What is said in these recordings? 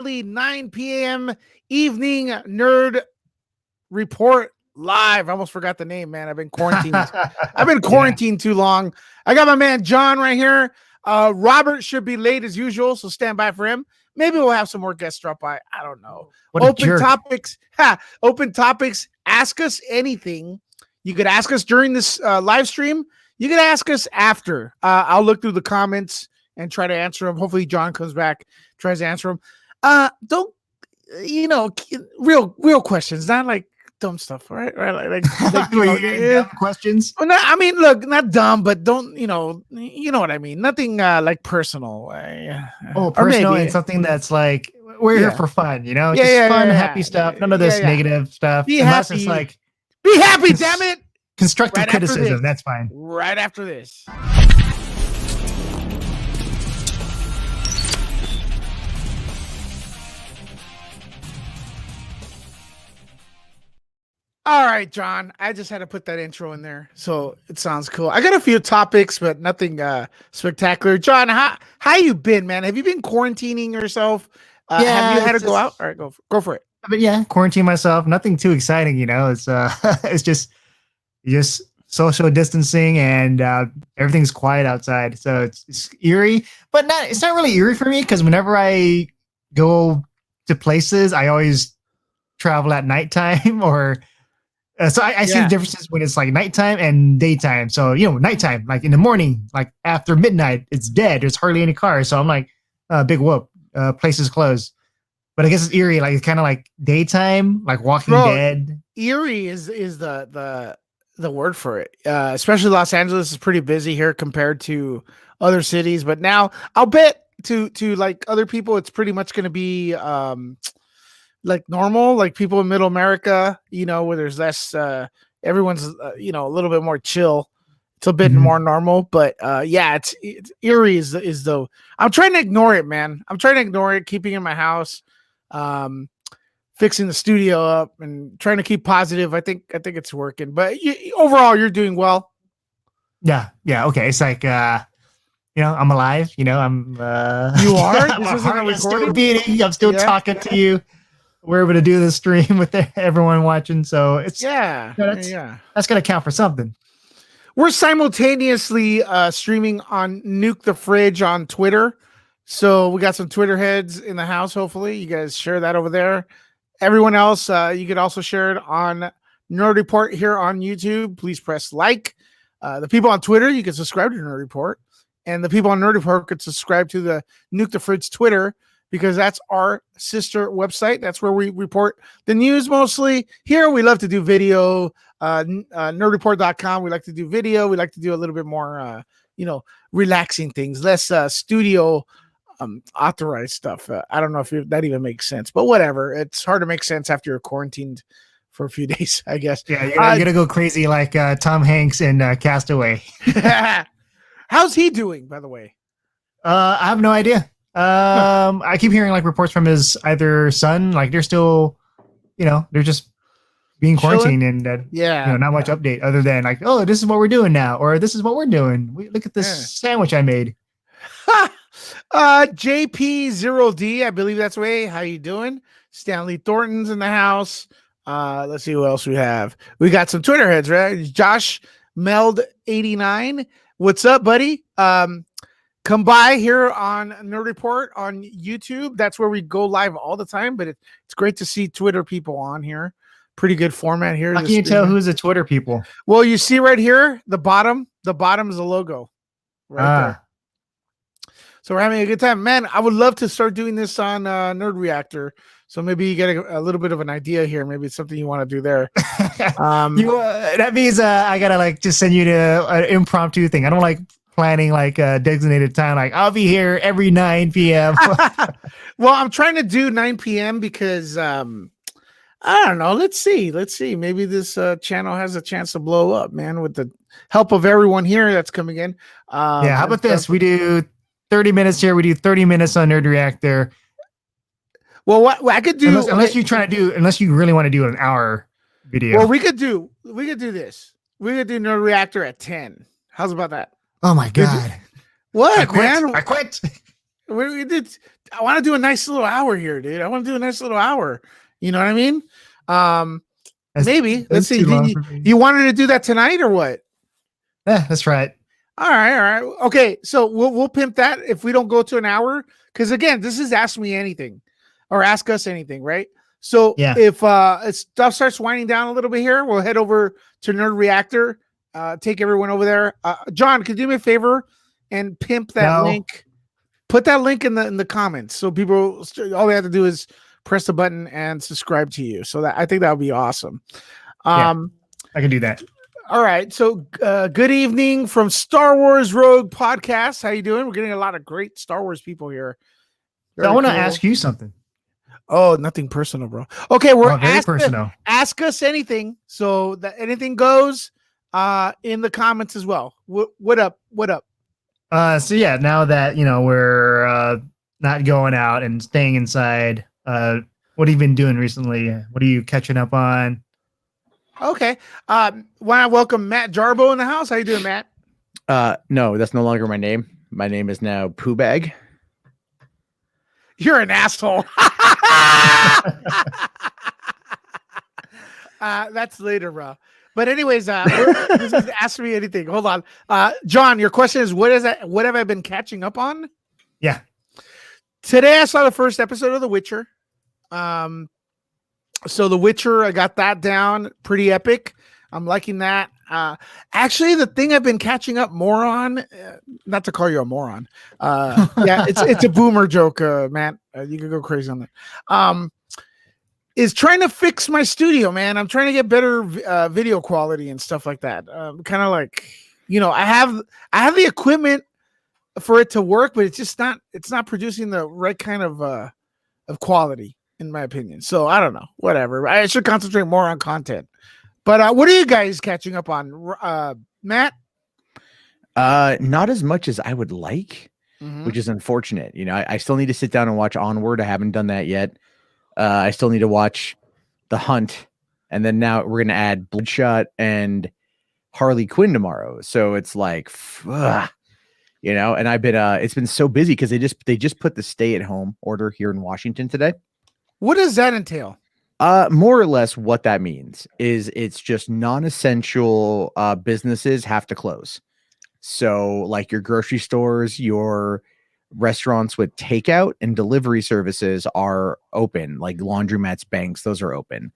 9 p.m. evening nerd report live. I almost forgot the name, man. I've been quarantined. I've been quarantined too long. I got my man John right here. Robert should be late as usual, so stand by for him. Maybe we'll have some more guests drop by. I don't know. Open topics. Open topics. Ask us anything. You could ask us during this live stream. You could ask us after. I'll look through the comments and try to answer them. Hopefully John comes back, tries to answer them. Don't, real questions, not like dumb stuff, right? Like dumb questions. Well, I mean, look, not dumb, but don't, you know what I mean? Nothing like personal. Personal and something that's like, we're here for fun, just fun, happy stuff. None of this negative stuff. Be happy. It's like, be happy, damn it. Constructive criticism, that's fine. Right after this. All right, John. I just had to put that intro in there, so it sounds cool. I got a few topics, but nothing spectacular. John, how you been, man? Have you been quarantining yourself? Have you had to go out? All right, go for it. But quarantine myself. Nothing too exciting, It's it's just social distancing and everything's quiet outside, so it's eerie. But it's not really eerie for me because whenever I go to places, I always travel at nighttime or. So I see the differences when it's like nighttime and daytime. So, nighttime, like in the morning, like after midnight, it's dead. There's hardly any cars. So I'm like, big whoop, places closed. But I guess it's eerie. Like it's kind of like daytime, like Walking Dead. Eerie is the word for it. Especially Los Angeles is pretty busy here compared to other cities. But now I'll bet to like other people, it's pretty much going to be, like normal, like people in middle America, where there's less, everyone's, a little bit more chill. It's a bit more normal, but it's eerie is the, I'm trying to ignore it, man. I'm trying to ignore it, keeping in my house, fixing the studio up and trying to keep positive. I think it's working, but overall you're doing well. Yeah. Okay. It's like, I'm alive, I'm, you are, I'm still beating. I'm still talking to you. We're able to do this stream with everyone watching, so it's that's gonna count for something. We're simultaneously streaming on Nuke the Fridge on Twitter, so we got some Twitter heads in the house. Hopefully, you guys share that over there. Everyone else, you could also share it on Nerd Report here on YouTube. Please press like. The people on Twitter, you can subscribe to Nerd Report, and the people on Nerd Report could subscribe to the Nuke the Fridge Twitter, because that's our sister website. That's where we report the news mostly. Here, we love to do video. Nerdreport.com. We like to do video. We like to do a little bit more, relaxing things, less studio authorized stuff. I don't know if that even makes sense, but whatever. It's hard to make sense after you're quarantined for a few days, I guess. Yeah, you're gonna go crazy like Tom Hanks in Castaway. How's he doing, by the way? I have no idea. I keep hearing like reports from his either son, like they're still, they're just being quarantined and not much update other than like, oh, this is what we're doing now, or this is what we're doing. Look at this sandwich I made. JP0D, I believe that's the way. How you doing? Stanley Thornton's in the house. Let's see who else we have. We got some Twitter heads, right? Josh Meld89. What's up, buddy? Come by here on Nerd Report on YouTube. That's where we go live all the time, but it's great to see Twitter people on here. Pretty good format here. How can you tell who's the Twitter people? Well, you see right here, the bottom is the logo right there. So we're having a good time, man. I would love to start doing this on Nerd Reactor. So maybe you get a little bit of an idea here. Maybe it's something you want to do there. That means I gotta like just send you to an impromptu thing. I don't like planning like a designated time, like I'll be here every 9 p.m. Well, I'm trying to do 9 p.m. because I don't know. Let's see. Maybe this channel has a chance to blow up, man, with the help of everyone here that's coming in. How about this? We do 30 minutes here. We do 30 minutes on Nerd Reactor. Well, what I could do, unless you really want to do an hour video. Well, we could do this. We could do Nerd Reactor at 10. How's about that? Oh my God. What, man? I quit. We did. I want to do a nice little hour here, dude. I want to do a nice little hour. You know what I mean? Maybe. Let's see. You wanted to do that tonight or what? Yeah, that's right. All right. Okay, so we'll pimp that if we don't go to an hour. Because again, this is Ask Me Anything or Ask Us Anything, right? So if stuff starts winding down a little bit here, we'll head over to Nerd Reactor. Take everyone over there. John, could you do me a favor and pimp that link? Put that link in the comments so people, all they have to do is press the button and subscribe to you. So that I think that would be awesome. I can do that. All right. So good evening from Star Wars Rogue Podcast. How you doing? We're getting a lot of great Star Wars people here. I want to ask you something. Oh, nothing personal, bro. Okay, we're personal. Ask us anything. So that anything goes in the comments as well. What up? So yeah, now that we're not going out and staying inside, what have you been doing recently? What are you catching up on? Okay. Want to welcome Matt Jarbo in the house. How you doing, Matt? No, that's no longer my name. My name is now Pooh Bag. You're an asshole. That's later, bro. But anyways, this is Ask Me Anything. Hold on. John, your question is what have I been catching up on? Yeah. Today I saw the first episode of The Witcher. So The Witcher, I got that down. Pretty epic. I'm liking that. Actually, the thing I've been catching up more on, not to call you a moron. Yeah, it's a boomer joke, Matt. You can go crazy on that. Is trying to fix my studio, man. I'm trying to get better video quality and stuff like that. Kind of like, I have the equipment for it to work, but it's not producing the right kind of quality, in my opinion. So I don't know, whatever. I should concentrate more on content. But what are you guys catching up on, Matt? Not as much as I would like, which is unfortunate. I still need to sit down and watch Onward. I haven't done that yet. I still need to watch The Hunt, and then now we're gonna add Bloodshot and Harley Quinn tomorrow. So it's like, and I've been it's been so busy because they just put the stay-at-home order here in Washington today. What does that entail? More or less what that means is it's just non-essential businesses have to close. So like your grocery stores, your restaurants with takeout and delivery services are open, like laundromats, banks, those are open.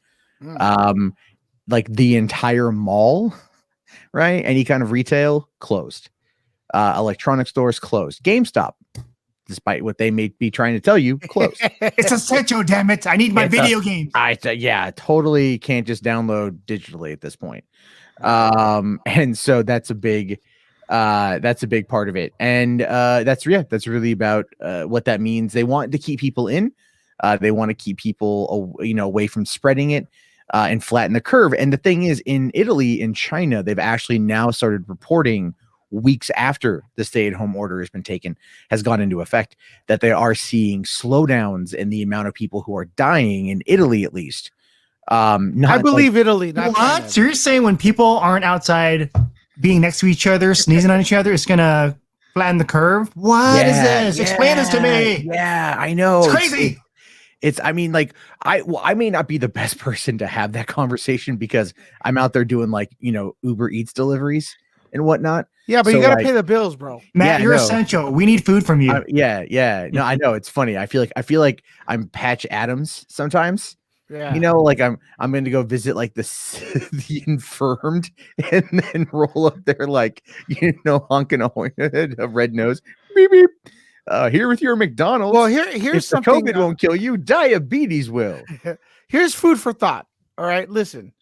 Like the entire mall, right? Any kind of retail closed. Electronic stores closed. GameStop, despite what they may be trying to tell you, closed. It's essential, damn it. I need my video games. Yeah, totally can't just download digitally at this point. And so that's a big part of it. And that's really about what that means. They want to keep people in. They want to keep people away from spreading it and flatten the curve. And the thing is, in Italy and China, they've actually now started reporting weeks after the stay-at-home order has gone into effect, that they are seeing slowdowns in the amount of people who are dying in Italy, at least. I believe Italy. Not what? So you're saying when people aren't outside being next to each other, sneezing on each other, it's gonna flatten the curve? What is this? Explain this to me. Yeah, I know. It's crazy. I may not be the best person to have that conversation because I'm out there doing Uber Eats deliveries and whatnot. Yeah, but you gotta pay the bills, bro. Matt, you're essential. We need food from you. Yeah. No, I know. It's funny. I feel like I'm Patch Adams sometimes. Yeah. I'm going to go visit the infirmed and then roll up there honking a red nose. Beep, beep. Here with your McDonald's. Well, here's something. COVID won't kill you. Diabetes will. Here's food for thought. All right, listen.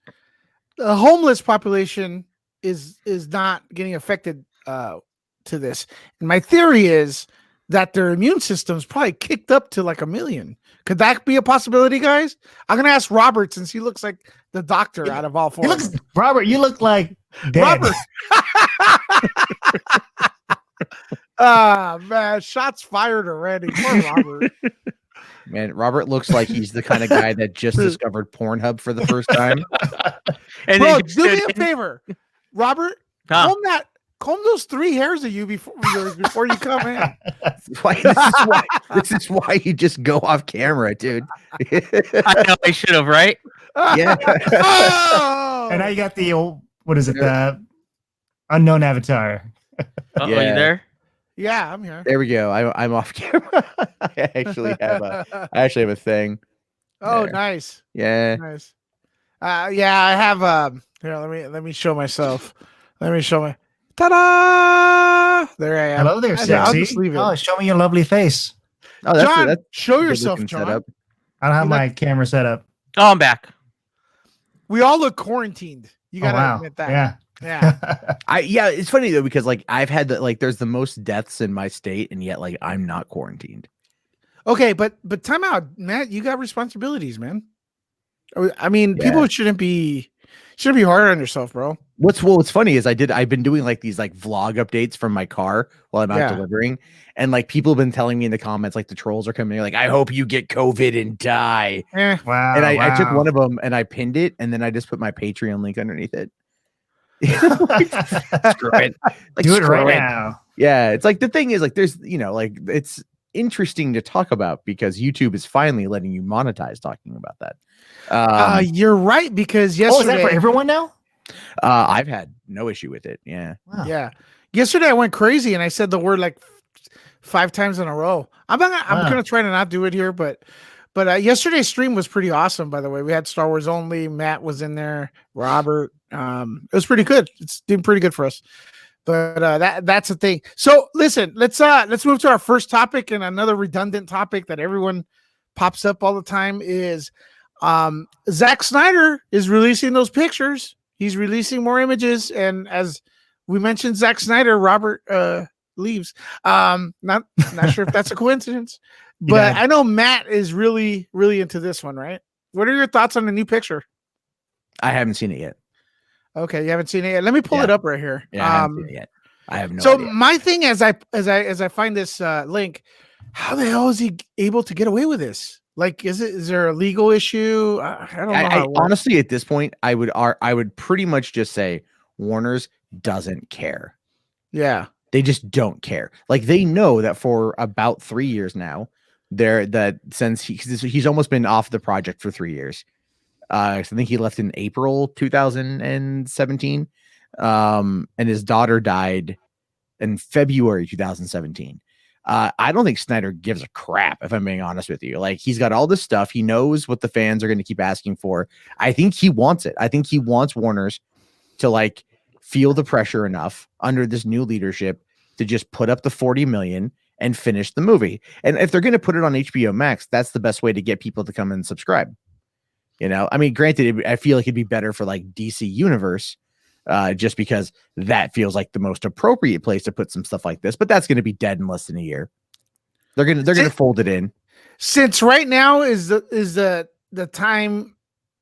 The homeless population is not getting affected to this. And my theory is that their immune system's probably kicked up to like 1 million. Could that be a possibility, guys? I'm gonna ask Robert since he looks like the doctor out of all four. Robert, you look like dead. Robert. Man, shots fired already. Poor Robert. Man, Robert looks like he's the kind of guy that just discovered Pornhub for the first time. Bro, do me a favor, Robert. comb those 3 hairs of you before you come in. This is why you just go off camera, dude. I know I should have, right? Yeah. Oh! And now you got the old, what is it? The unknown avatar. Oh, Yeah. you there? Yeah, I'm here. There we go. I'm off camera. I actually have a thing. Oh, there. nice. Yeah. Nice. Yeah, I have here, let me show myself. Let me show my ta-da! There I am. Hello there, I'll sexy. just leave it. Oh, show me your lovely face. Oh, John, that's show a good yourself, looking John. setup. I don't have You my camera set up. Oh, I'm back. We all look quarantined. You Oh, gotta wow. admit that. Yeah. Yeah. It's funny though because like I've had there's the most deaths in my state and yet like I'm not quarantined. Okay, but time out, Matt. You got responsibilities, man. I mean, Yeah. people shouldn't be hard on yourself, bro. What's funny is I've been doing like these like vlog updates from my car while I'm out Yeah. delivering, and like people have been telling me in the comments, like the trolls are coming, like I hope you get COVID and die. Eh. Wow. And I took wow. one of them and I pinned it, and then I just put my Patreon link underneath it. Screw it. Like, Do it screw right now. Yeah, it's like the thing is like there's like it's interesting to talk about because YouTube is finally letting you monetize talking about that. You're right, because Oh, is yesterday, that for everyone now? I've had no issue with it. Yeah. Wow. yeah, yesterday I went crazy and I said the word like 5 times in a row. I'm Wow. gonna try to not do it here, but yesterday's stream was pretty awesome. By the way, we had Star Wars only. Matt was in there. Robert. It was pretty good. It's doing pretty good for us. But that's the thing. So listen, let's move to our first topic, and another redundant topic that everyone pops up all the time is Zack Snyder is releasing those pictures. He's releasing more images, and as we mentioned, Zack Snyder, Robert leaves. Not sure if that's a coincidence, but I know Matt is really, really into this one, right? What are your thoughts on the new picture? I haven't seen it yet. Okay, you haven't seen it yet. Let me pull it up right here. Yeah, I haven't seen it yet. I have no so idea. my thing as I find this link, how the hell is he able to get away with this? Like, is there a legal issue? I don't know. How it works. Honestly, at this point, I would pretty much just say Warner's doesn't care. Yeah. They just don't care. Like they know that for about 3 years now, since he's almost been off the project for 3 years. I think he left in April 2017, and his daughter died in February 2017. I don't think Snyder gives a crap, if I'm being honest with you. Like he's got all this stuff. He knows what the fans are going to keep asking for. I think he wants it. I think he wants Warner's to like feel the pressure enough under this new leadership to just put up the 40 million and finish the movie. And if they're going to put it on HBO Max, that's the best way to get people to come and subscribe. You know, I mean, granted, I feel like it'd be better for like DC Universe, just because that feels like the most appropriate place to put some stuff like this. But that's going to be dead in less than a year. They're gonna fold it in. Since right now is the time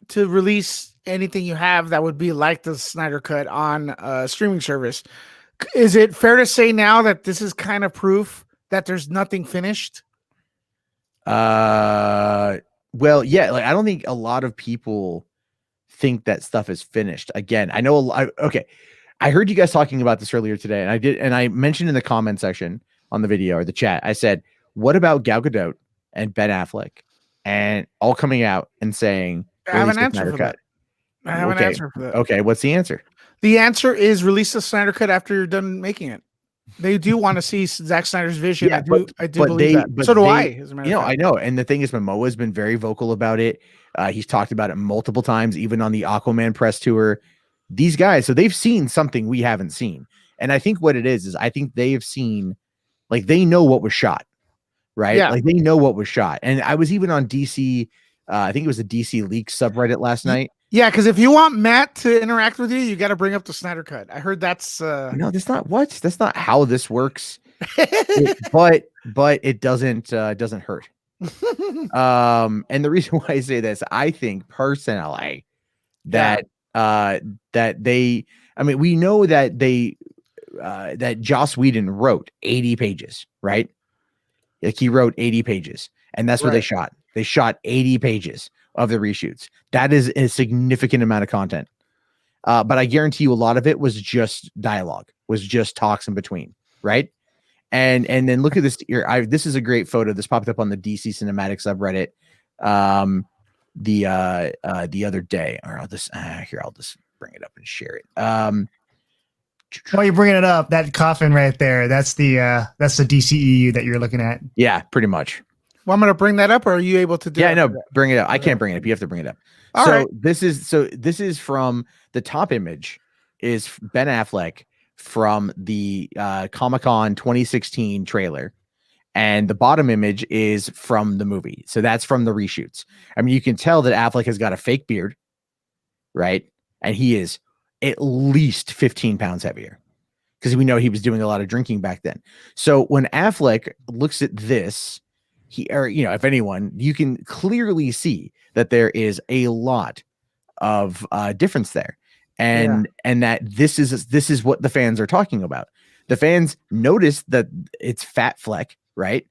to release anything you have that would be like the Snyder Cut on a streaming service. Is it fair to say now that this is kind of proof that there's nothing finished? Well, yeah, like I don't think a lot of people think that stuff is finished. Again, I know a lot. Okay, I heard you guys talking about this earlier today, and I mentioned in the comment section on the video or the chat. I said, "What about Gal Gadot and Ben Affleck?" And all coming out and saying, I have an "Release the answer Snyder for Cut." that. I have an Okay. answer for that. Okay, what's the answer? The answer is release the Snyder Cut after you're done making it. They do want to see Zack Snyder's vision. Yeah, I do believe that. So do I. As a matter You know, of I fact. know. And the thing is, Momoa has been very vocal about it. He's talked about it multiple times, even on the Aquaman press tour. These guys, so they've seen something we haven't seen. And I think what it is I think they have seen, like, they know what was shot, right? Yeah. Like, they know what was shot. And I was even on DC, I think it was a DC Leaks subreddit last night. Yeah, because if you want Matt to interact with you, you got to bring up the Snyder Cut. I heard that's No, that's not how this works. But it doesn't hurt. And the reason why I say this, I think personally that they, I mean, we know that that Joss Whedon wrote 80 pages, right? Like he wrote 80 pages, and that's what they Right. shot. They shot 80 pages of the reshoots. That is a significant amount of content. But I guarantee you a lot of it was just dialogue, was just talks in between, right? And then look at this here. This is a great photo. This popped up on the DC Cinematic subreddit the other day. Or I'll just bring it up and share it. While you're bringing it up, that coffin right there, that's the DCEU that you're looking at. Yeah, pretty much. Well, I'm gonna bring that up, or are you able to do Yeah, it? no, bring it up. I can't bring it up. You have to bring it up. All so right. this is from the top image is Ben Affleck from the Comic-Con 2016 trailer, and the bottom image is from the movie. So that's from the reshoots. I mean, you can tell that Affleck has got a fake beard, right? And he is at least 15 pounds heavier because we know he was doing a lot of drinking back then. So when Affleck looks at this, if anyone, you can clearly see that there is a lot of difference there. And that this is what the fans are talking about. The fans notice that it's Fat Fleck, right?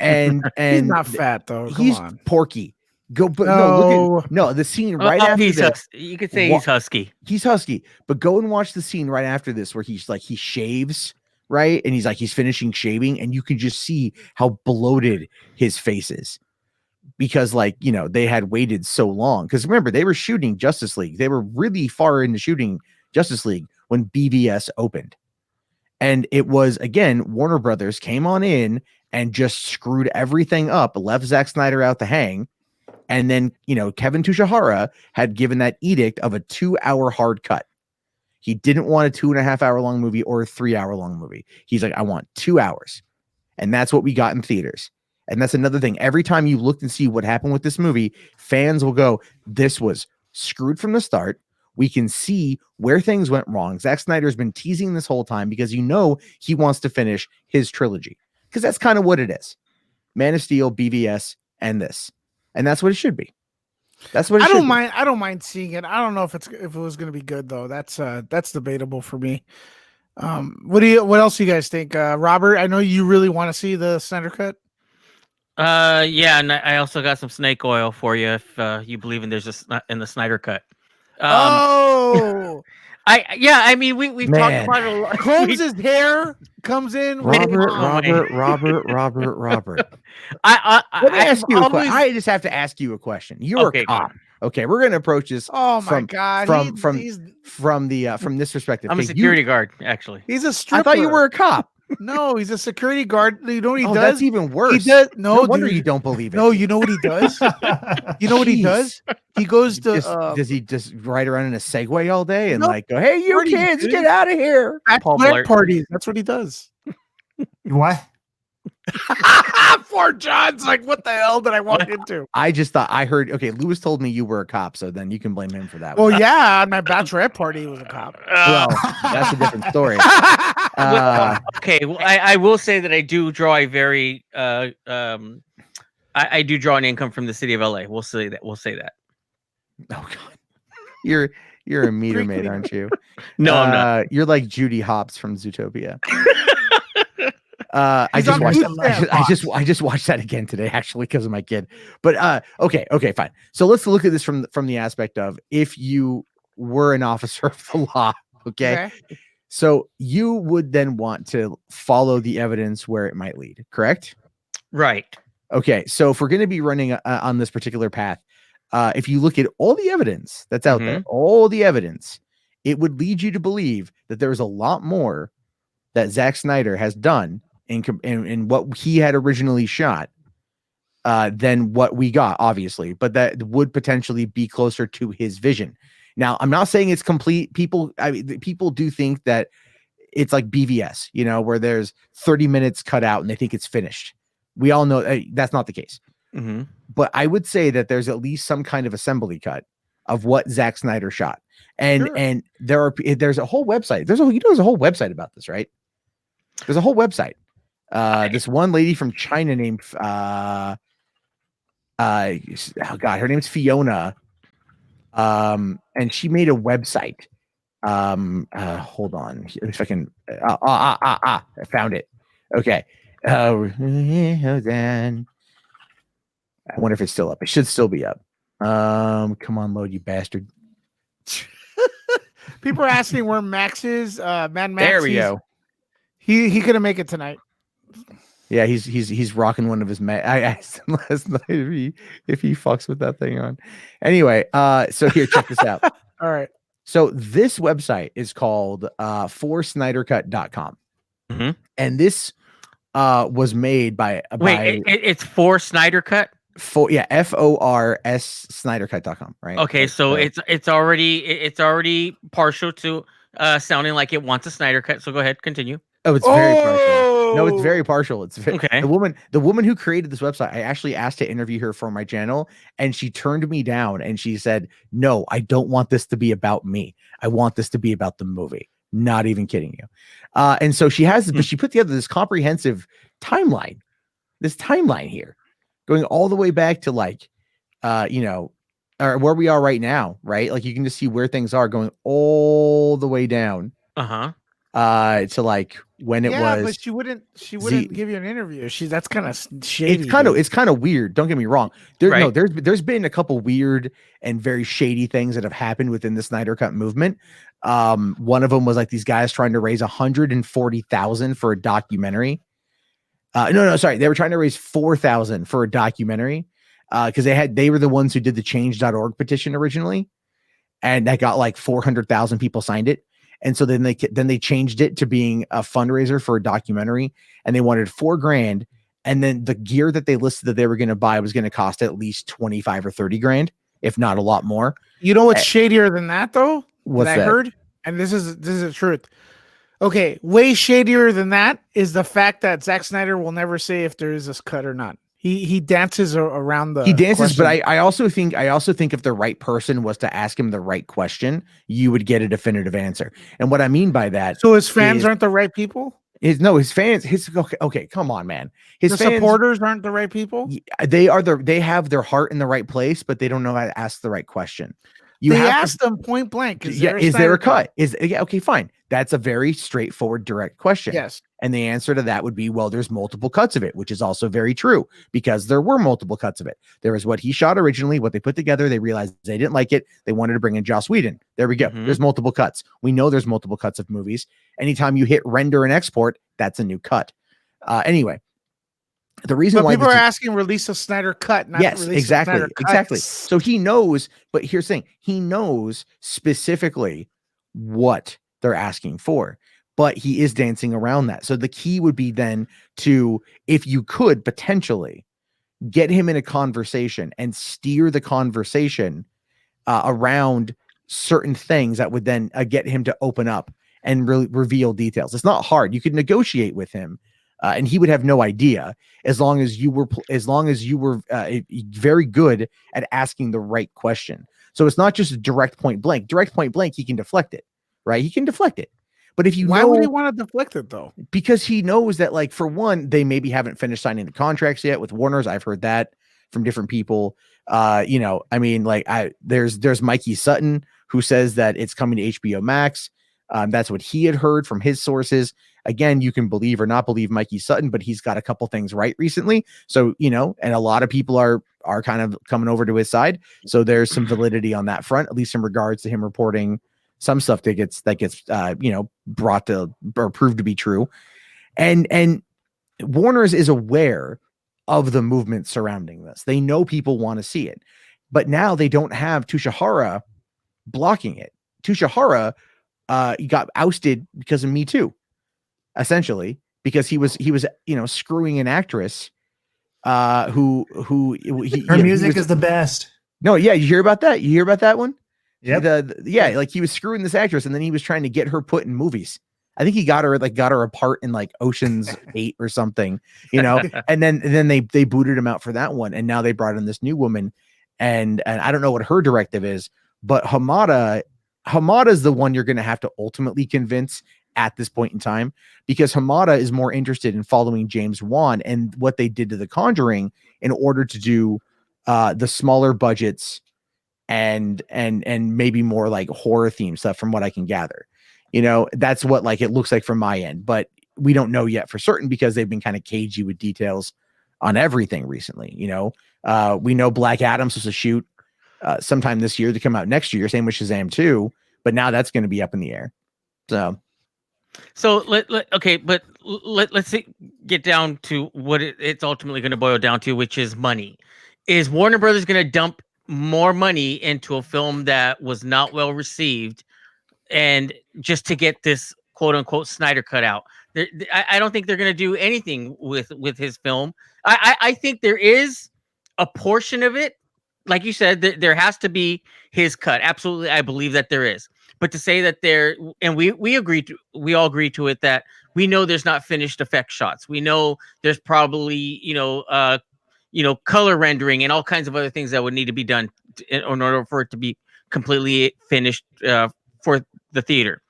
And He's not fat though. Come he's on. porky. No. The scene right after this. You could say he's husky. He's husky, but go and watch the scene right after this where he shaves, right? And he's finishing shaving, and you can just see how bloated his face is. Because they had waited so long. Because remember, they were shooting Justice League. They were really far into shooting Justice League when BVS opened. And it was, again, Warner Brothers came on in and just screwed everything up, left Zack Snyder out to hang. And then, Kevin Tushihara had given that edict of a 2-hour hard cut. He didn't want a 2.5 hour long movie or a 3 hour long movie. He's like, I want 2 hours. And that's what we got in theaters. And that's another thing. Every time you look and see what happened with this movie, fans will go, this was screwed from the start. We can see where things went wrong. Zack Snyder's been teasing this whole time because he wants to finish his trilogy. Because that's kind of what it is. Man of Steel, BVS, and this. And that's what it should be. That's what it I should don't be. mind. I don't mind seeing it. I don't know if it was going to be good though. That's debatable for me. What else do you guys think, Robert? I know you really want to see the Snyder Cut. Yeah, and I also got some snake oil for you if you believe in in the Snyder Cut. Oh, I mean we've talked Man. about it a lot. Combs' hair comes in. with- Robert. I Let me ask you a always- question. I just have to ask you a question. You're Okay, a go cop. Okay, we're gonna approach this Oh my from God! he's from this perspective. I'm a Okay, security guard, actually. He's a stripper. I thought you were a cop. No, he's a security guard. You know what he Oh, does? that's even worse. He does. No No, wonder dude. you don't believe it. No, you know what he does? You know what he Jeez. does? He goes to Does he just ride around in a Segway all day and No, go, "Hey, you party, kids, dude. get out of here"? Paul bachelorette Blart. parties. That's what he does. What? Poor John's like, what the hell did I walk into? I just thought I heard. Okay, Lewis told me you were a cop, so then you can blame him for that. Well, one. yeah, on my bachelorette party, he was a cop. Well, that's a different story. Okay, well, I will say that I do draw a very I do draw an income from the city of LA. We'll say that. Oh God, you're a meter Freak maid, me. aren't you? No, I'm not. You're like Judy Hopps from Zootopia. I He's just on watched. Food Stamp I just watched that again today, actually, because of my kid. But okay, fine. So let's look at this from the aspect of if you were an officer of the law. Okay, so you would then want to follow the evidence where it might lead. Correct? Right. Okay, so if we're going to be running on this particular path, if you look at all the evidence that's out there, all the evidence, it would lead you to believe that there's a lot more that Zack Snyder has done in what he had originally shot than what we got, obviously, but that would potentially be closer to his vision. Now, I'm not saying it's complete. People do think that it's like BVS, where there's 30 minutes cut out and they think it's finished. We all know that's not the case. Mm-hmm. But I would say that there's at least some kind of assembly cut of what Zack Snyder shot. And Sure. and there's a whole website. There's a whole website about this, right? There's a whole website. This one lady from China named oh God, her name's Fiona. And she made a website. Hold on. If I can I found it. Okay. Then I wonder if it's still up. It should still be up. Come on, load, you bastard. People are asking where Max is. Mad Max. There we go. He couldn't make it tonight. Yeah, he's rocking one of his. I asked him last night if he fucks with that thing on. Anyway, so here, check this out. All right. So this website is called forsnydercut.com. Mhm. And this was made by Wait, it's for Snyder Cut. FORS Snydercut.com, right? Okay, so it's already partial to sounding like it wants a Snyder Cut. So go ahead, continue. Oh, it's very partial. No, it's very partial. It's Okay. The woman who created this website, I actually asked to interview her for my channel, and she turned me down and she said, "No, I don't want this to be about me. I want this to be about the movie." Not even kidding you. And so she has, but she put together this comprehensive timeline, here, going all the way back to like, or where we are right now, right? Like you can just see where things are going all the way down. To like when it was. But she wouldn't give you an interview. That's kind of shady. It's kind of weird. Don't get me wrong. Right. There's been a couple weird and very shady things that have happened within the Snyder Cut movement. One of them was like these guys trying to raise $140,000 for a documentary. Sorry, they were trying to raise $4,000 for a documentary because they were the ones who did the change.org petition originally, and that got like 400,000 people signed it. And so then they changed it to being a fundraiser for a documentary, and they wanted $4,000. And then the gear that they listed that they were going to buy was going to cost at least 25 or 30 grand, if not a lot more. You know what's shadier than that though? What's that? I heard, and this is the truth. Okay, way shadier than that is the fact that Zack Snyder will never say if there is a cut or not. He dances around the. He dances, question. but I also think if the right person was to ask him the right question, you would get a definitive answer. And what I mean by that, so his fans aren't the right people. His fans. Okay, come on, man. His the fans, supporters aren't the right people. They have their heart in the right place, but they don't know how to ask the right question. They asked them point blank. Is there a cut? Okay, fine. That's a very straightforward, direct question. Yes. And the answer to that would be, well, there's multiple cuts of it, which is also very true because there were multiple cuts of it. There was what he shot originally, what they put together. They realized they didn't like it. They wanted to bring in Joss Whedon. There we go. Mhm. There's multiple cuts. We know there's multiple cuts of movies. Anytime you hit render and export, that's a new cut. Anyway, the reason why people are asking release a Snyder cut, not yes, release exactly, a Snyder exactly. cuts. So he knows, but here's the thing: he knows specifically what they're asking for, but he is dancing around that. So the key would be then to, if you could potentially get him in a conversation and steer the conversation around certain things that would then get him to open up and reveal details. It's not hard. You could negotiate with him. And he would have no idea as long as you were very good at asking the right question. So it's not just a direct point blank. Direct point blank, he can deflect it, right? He can deflect it. But if you why would he want to deflect it though? Because he knows that, like, for one, they maybe haven't finished signing the contracts yet with Warner's. I've heard that from different people. There's Mikey Sutton who says that it's coming to HBO Max. That's what he had heard from his sources. Again, you can believe or not believe Mikey Sutton, but he's got a couple things right recently. So, and a lot of people are kind of coming over to his side. So there's some validity on that front, at least in regards to him reporting some stuff that gets brought to or proved to be true. And Warner's is aware of the movement surrounding this. They know people want to see it, but now they don't have Tusha Hara blocking it. Tusha Hara got ousted because of Me Too, essentially, because he was screwing an actress her music is the best. No, yeah, you hear about that? You hear about that one? Yeah. Like he was screwing this actress, and then he was trying to get her put in movies. I think he got her a part in like Ocean's 8 or something, and then they booted him out for that one, and now they brought in this new woman, and I don't know what her directive is, but Hamada is the one you're going to have to ultimately convince at this point in time, because Hamada is more interested in following James Wan and what they did to The Conjuring in order to do the smaller budgets and maybe more like horror theme stuff, from what I can gather. That's what like it looks like from my end, but we don't know yet for certain because they've been kind of cagey with details on everything recently. We know Black Adam's supposed to shoot sometime this year to come out next year, same with Shazam 2, but now that's going to be up in the air. So let's get down to what it's ultimately going to boil down to, which is money. Is Warner Brothers going to dump more money into a film that was not well received, and just to get this quote unquote Snyder cut out? I don't think they're going to do anything with his film. I think there is a portion of it, like you said, there has to be his cut. Absolutely, I believe that there is. But to say that we all agree to it, that we know there's not finished effect shots. We know there's probably color rendering and all kinds of other things that would need to be done in order for it to be completely finished for the theater.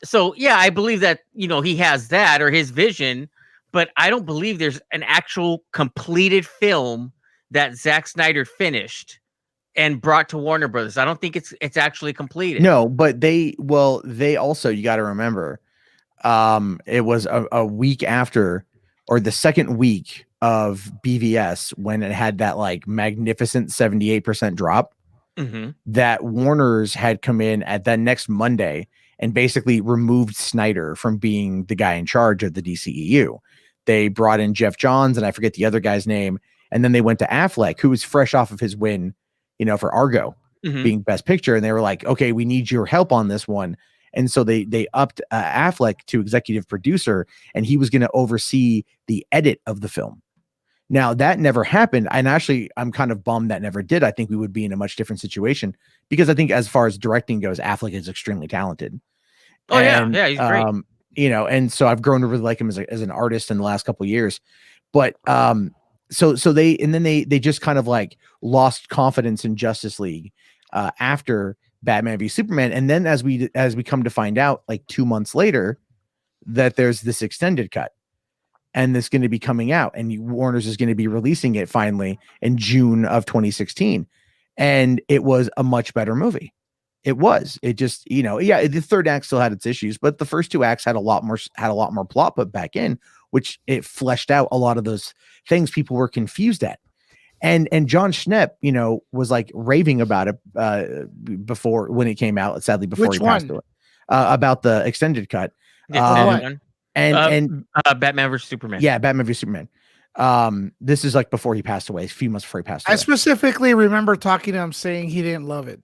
So yeah, I believe that he has that, or his vision, but I don't believe there's an actual completed film that Zack Snyder finished and brought to Warner Brothers. I don't think it's actually completed. No, but they also, you got to remember, it was a week after, or the second week of BVS, when it had that like magnificent 78% drop, that Warner's had come in at that next Monday and basically removed Snyder from being the guy in charge of the DCEU. They brought in Jeff Johns, and I forget the other guy's name. And then they went to Affleck, who was fresh off of his win, for Argo being Best Picture. And they were like, okay, we need your help on this one. And so they upped Affleck to executive producer, and he was going to oversee the edit of the film. Now, that never happened. And actually, I'm kind of bummed that never did. I think we would be in a much different situation, because I think as far as directing goes, Affleck is extremely talented. Oh, yeah, he's great. And so I've grown to really like him as an artist in the last couple of years. But so they just kind of like lost confidence in Justice League after Batman v Superman. And then as we come to find out, like 2 months later, that there's this extended cut, and this going to be coming out, and Warner's is going to be releasing it finally in June of 2016. And it was a much better movie. It was. It just, the third act still had its issues, but the first two acts had a lot more plot put back in, which it fleshed out a lot of those things people were confused at. And John Schnepp, was like raving about it before, when it came out, sadly, before he passed away, about the extended cut. The extended one. And Batman vs Superman. Yeah, Batman v Superman. This is like before he passed away, a few months before he passed away. I specifically remember talking to him saying he didn't love it.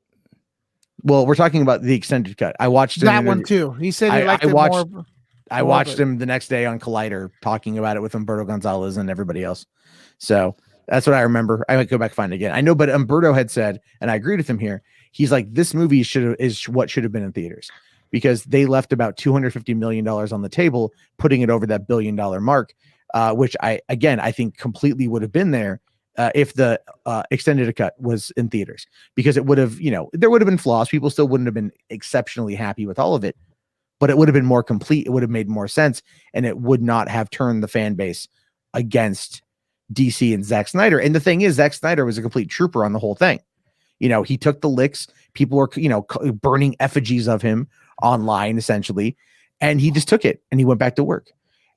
Well, we're talking about the extended cut. I watched that one too. He said he liked it more. I watched him the next day on Collider talking about it with Humberto Gonzalez and everybody else. So that's what I remember. I might go back and find it again. I know, but Humberto had said, and I agreed with him here, he's like, this movie is what should have been in theaters, because they left about $250 million on the table, putting it over that $1 billion mark, which I think completely would have been there if the extended cut was in theaters, because it would have, there would have been flaws. People still wouldn't have been exceptionally happy with all of it, but it would have been more complete. It would have made more sense, and it would not have turned the fan base against DC and Zack Snyder. And the thing is, Zack Snyder was a complete trooper on the whole thing. He took the licks. People were, burning effigies of him online, essentially, and he just took it and he went back to work.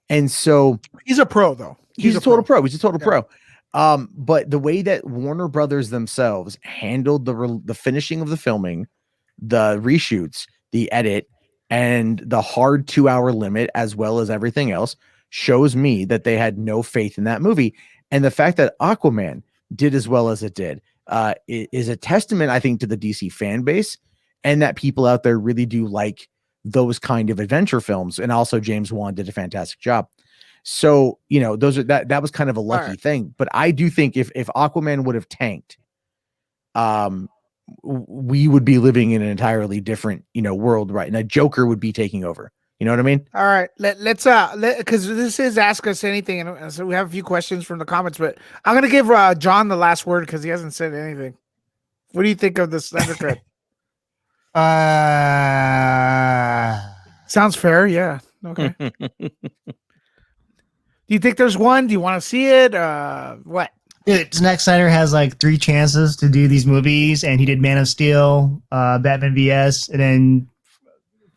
And so he's a pro, though. He's a total pro. He's a total pro. But the way that Warner Brothers themselves handled the finishing of the filming, the reshoots, the edit, and the hard 2-hour limit, as well as everything else, shows me that they had no faith in that movie. And the fact that Aquaman did as well as it did is a testament, I think, to the DC fan base, and that people out there really do like those kind of adventure films. And also James Wan did a fantastic job. So, that was kind of a lucky thing. But I do think if Aquaman would have tanked, we would be living in an entirely different, world, right? And a Joker would be taking over. You know what I mean? All right, let's because this is Ask Us Anything, and so we have a few questions from the comments, but I'm gonna give John the last word because he hasn't said anything. What do you think of this Snyder cut? Sounds fair, yeah. Okay. Do you think there's one? Do you want to see it? What? Zack Snyder has like 3 chances to do these movies, and he did Man of Steel, Batman vs, and then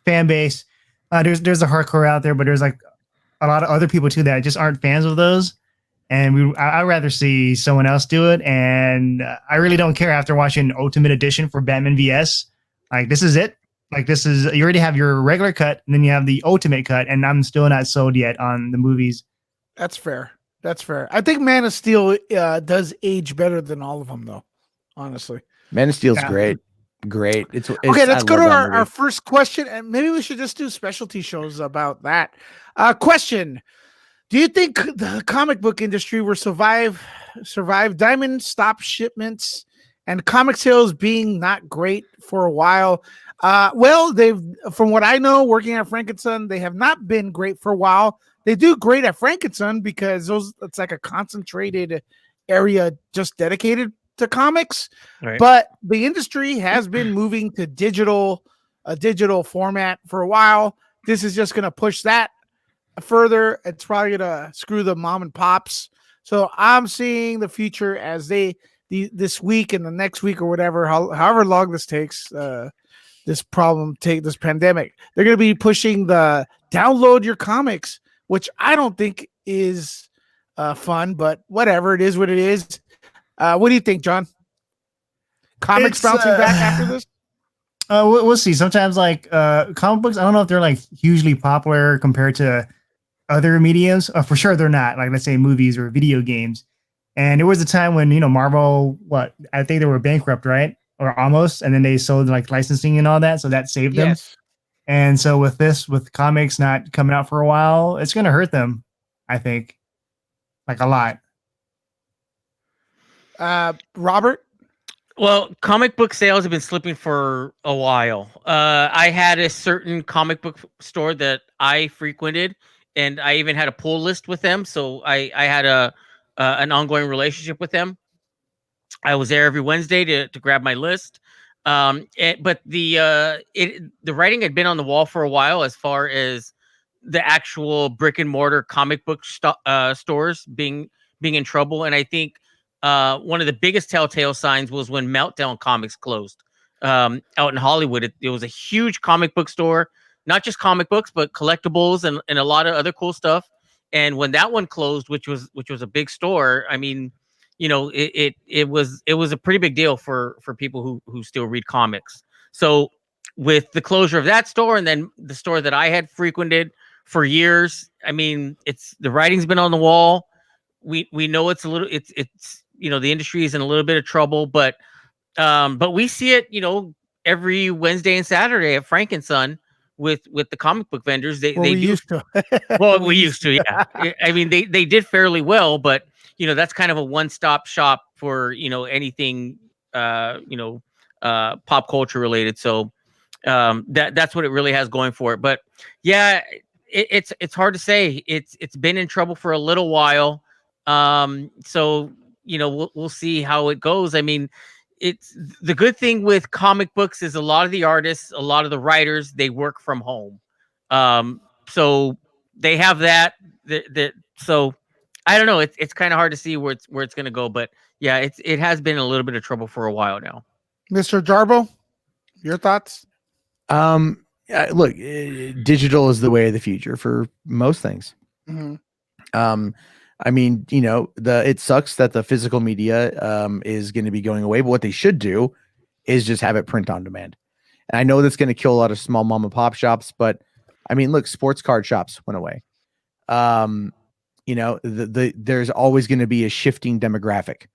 fan base. There's a hardcore out there, but there's like a lot of other people too that just aren't fans of those. And I'd rather see someone else do it. And I really don't care after watching Ultimate Edition for Batman vs. Like, this is it. Like this is you already have your regular cut, and then you have the ultimate cut, and I'm still not sold yet on the movies. That's fair. That's fair. I think Man of Steel does age better than all of them, though. Honestly. Man of Steel's Yeah. great. It's Okay, let's I go to love that our movie. first question, and maybe we should just do specialty shows about that. Question: do you think the comic book industry will survive Diamond stop shipments and comic sales being not great for a while? Well, from what I know, working at Frankenson, they have not been great for a while. They do great at Frankenson because it's like a concentrated area just dedicated to comics. Right. But the industry has been moving to a digital format for a while. This is just going to push that further. It's probably gonna screw the mom and pops. So I'm seeing the future as this week and the next week or whatever, however long this takes, this pandemic, they're gonna be pushing the download your comics, which I don't think is fun, but whatever, it is what it is. What do you think, John? Comics It's, bouncing back after this? We'll see. Sometimes like comic books, I don't know if they're like hugely popular compared to other mediums. For sure they're not. Like let's say movies or video games. And there was a time when Marvel, I think they were bankrupt, right? Or almost, and then they sold like licensing and all that, so that saved them. Yes. And so with comics not coming out for a while, it's gonna hurt them, I think, like a lot. Robert? Well, comic book sales have been slipping for a while. I had a certain comic book store that I frequented, and I even had a pull list with them. So I had an ongoing relationship with them. I was there every Wednesday to grab my list. But the writing had been on the wall for a while as far as the actual brick and mortar comic book stores being in trouble. And I think one of the biggest telltale signs was when Meltdown Comics closed out in Hollywood. It was a huge comic book store, not just comic books, but collectibles and a lot of other cool stuff. And when that one closed, which was a big store, I mean, it was a pretty big deal for people who still read comics. So with the closure of that store and then the store that I had frequented for years, I mean, the writing's been on the wall. We know it's the industry is in a little bit of trouble, but we see it, every Wednesday and Saturday at Frankenson with the comic book vendors. They used to. Well, we used to, yeah. I mean, they did fairly well, but that's kind of a one-stop shop for anything pop culture related. So that's what it really has going for it. But yeah, it's hard to say. It's been in trouble for a little while. So we'll see how it goes. I mean, it's the good thing with comic books is a lot of the artists, a lot of the writers, they work from home. So they have that. So I don't know. It's kind of hard to see where it's going to go, but yeah, it has been a little bit of trouble for a while now. Mr. Jarbo, your thoughts? Look, digital is the way of the future for most things. Mm-hmm. I mean, it sucks that the physical media is going to be going away, but what they should do is just have it print on demand. And I know that's going to kill a lot of small mom and pop shops, but I mean, look, sports card shops went away. There's always going to be a shifting demographic.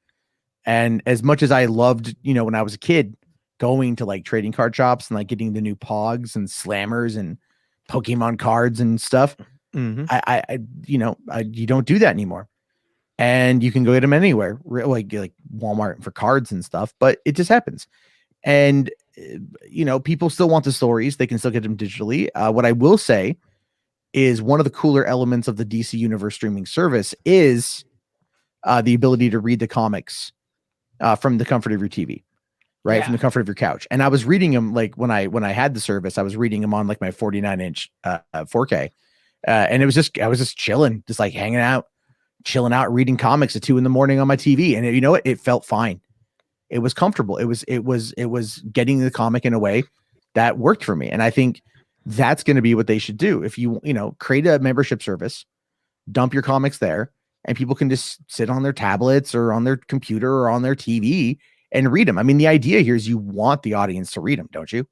And as much as I loved, when I was a kid, going to like trading card shops and like getting the new Pogs and Slammers and Pokemon cards and stuff, you don't do that anymore. And you can go get them anywhere, like Walmart for cards and stuff, but it just happens. And, people still want the stories. They can still get them digitally. What I will say is one of the cooler elements of the DC Universe streaming service is the ability to read the comics from the comfort of your TV, right? Yeah. From the comfort of your couch. And I was reading them like when I had the service, I was reading them on like my 49-inch 4K. And I was just chilling, just like hanging out, chilling out, reading comics at 2 a.m. on my TV. And you know what? It felt fine. It was comfortable. It was getting the comic in a way that worked for me. And I think that's going to be what they should do. If you create a membership service, dump your comics there, and people can just sit on their tablets or on their computer or on their TV and read them. I mean, the idea here is you want the audience to read them, don't you?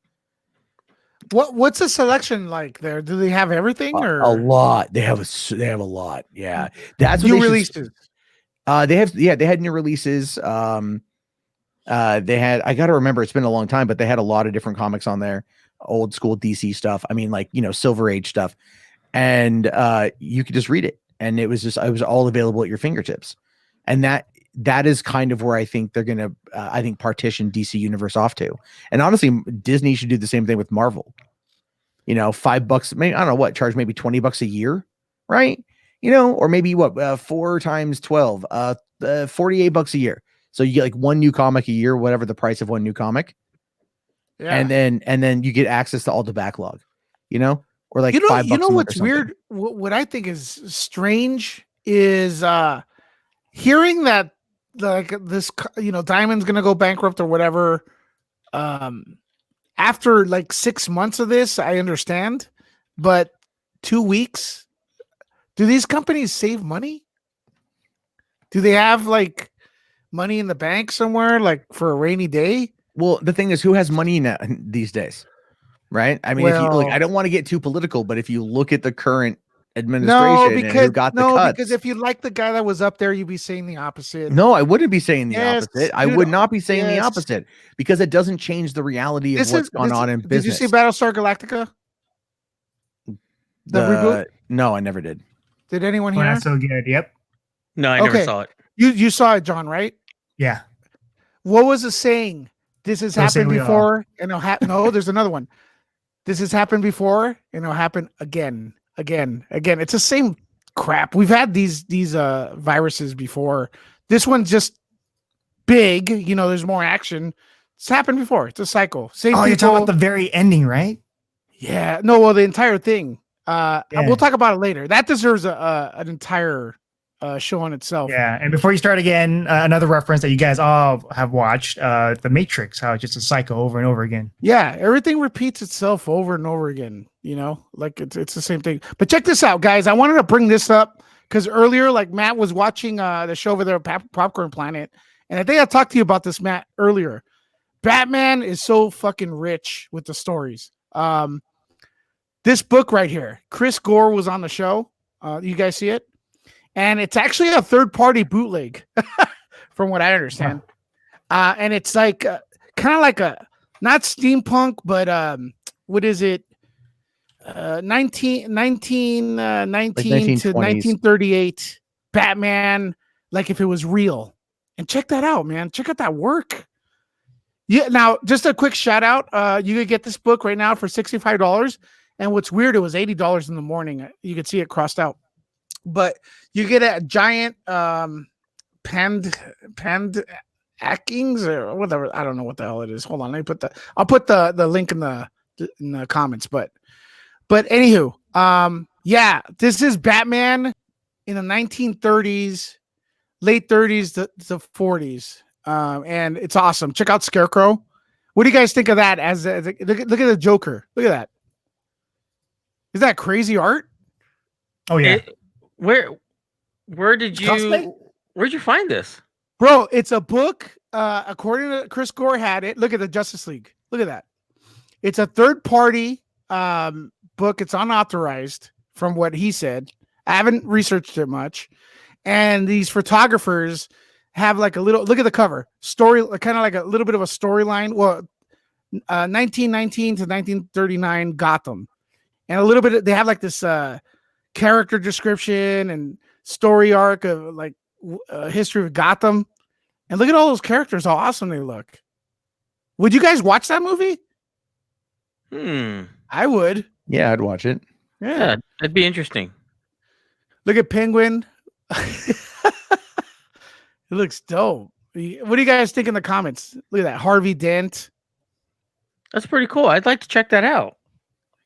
What's the selection like there? Do they have everything or A lot. They have a lot. Yeah, that's what new they should releases? they had new releases. They had, I got to remember, it's been a long time, but they had a lot of different comics on there, old school DC stuff. I mean, like, Silver Age stuff, and you could just read it, and it was all available at your fingertips, and that is kind of where I think they're gonna, I think, partition DC Universe off to, and honestly, Disney should do the same thing with Marvel. $5, maybe, I don't know what, charge maybe $20 a year, right? Or maybe what, 4 times 12, $48 a year. So you get like one new comic a year, whatever the price of one new comic. Yeah. And then you get access to all the backlog, or like $5 a month or what's something. weird? What I think is strange is hearing that like this, Diamond's gonna go bankrupt or whatever. After like 6 months of this, I understand, but 2 weeks, do these companies save money? Do they have like money in the bank somewhere, like for a rainy day? Well, the thing is, who has money now these days, right? I mean, if you Well- I don't want to get too political, but if you look at the current administration and who got the cuts, because if you like the guy that was up there, you'd be saying the opposite. no, I wouldn't be saying the Yes, opposite. I dude, would not be saying the yes. opposite, because it doesn't change the reality of what's going on in Did business. you see Battlestar Galactica? The reboot? No, I never did. Did anyone Oh, hear? that's so good. Yep. No, I never Okay. saw it. You saw it, John, right? Yeah. What was the saying? This has Don't say happened we all. before, and it'll happen. No, there's another one. This has happened before, and it'll happen again. It's the same crap. We've had these viruses before. This one's just big. There's more action. It's happened before. It's a cycle. Same. Oh, you're talking about people- the very ending, right? Yeah. No. Well, the entire thing. Yeah. We'll talk about it later. That deserves an entire show on itself. Yeah. And before you start again, another reference that you guys all have watched, The Matrix, how it's just a cycle over and over again. Yeah, everything repeats itself over and over again, like it's the same thing. But check this out, guys. I wanted to bring this up because earlier, like Matt was watching the show over there, Popcorn Planet, and I think I talked to you about this, Matt, earlier. Batman is so fucking rich with the stories. This book right here, Chris Gore was on the show. You guys see it? And it's actually a third-party bootleg, from what I understand. And it's like kind of like a not steampunk, but what is it? 1919 to 1920s. 1938 Batman, like if it was real. And check that out, man. Check out that work. Yeah. Now, just a quick shout out. You could get this book right now for $65. And what's weird, it was $80 in the morning. You could see it crossed out. But you get a giant penned Ackings or whatever. I don't know what the hell it is. Hold on, I'll put the link in the comments. But anywho, yeah, this is Batman in the 1930s, late 30s to 40s, and it's awesome. Check out Scarecrow. What do you guys think of that? Look at the Joker. Look at that. Is that crazy art? Oh, yeah. Where did Cosplay? where'd you find this? Bro, it's a book. According to Chris Gore had it. Look at the Justice League. Look at that. It's a third-party book. It's unauthorized from what he said. I haven't researched it much. And these photographers have like a little, look at the cover, story, kind of like a little bit of a storyline. Well, 1919 to 1939 Gotham. And a little bit, they have like this character description and story arc of like history of Gotham. And look at all those characters, how awesome they look. Would you guys watch that movie? I would. Yeah, I'd watch it. Yeah, that'd be interesting. Look at Penguin. It looks dope. What do you guys think in the comments? Look at that. Harvey Dent. That's pretty cool. I'd like to check that out.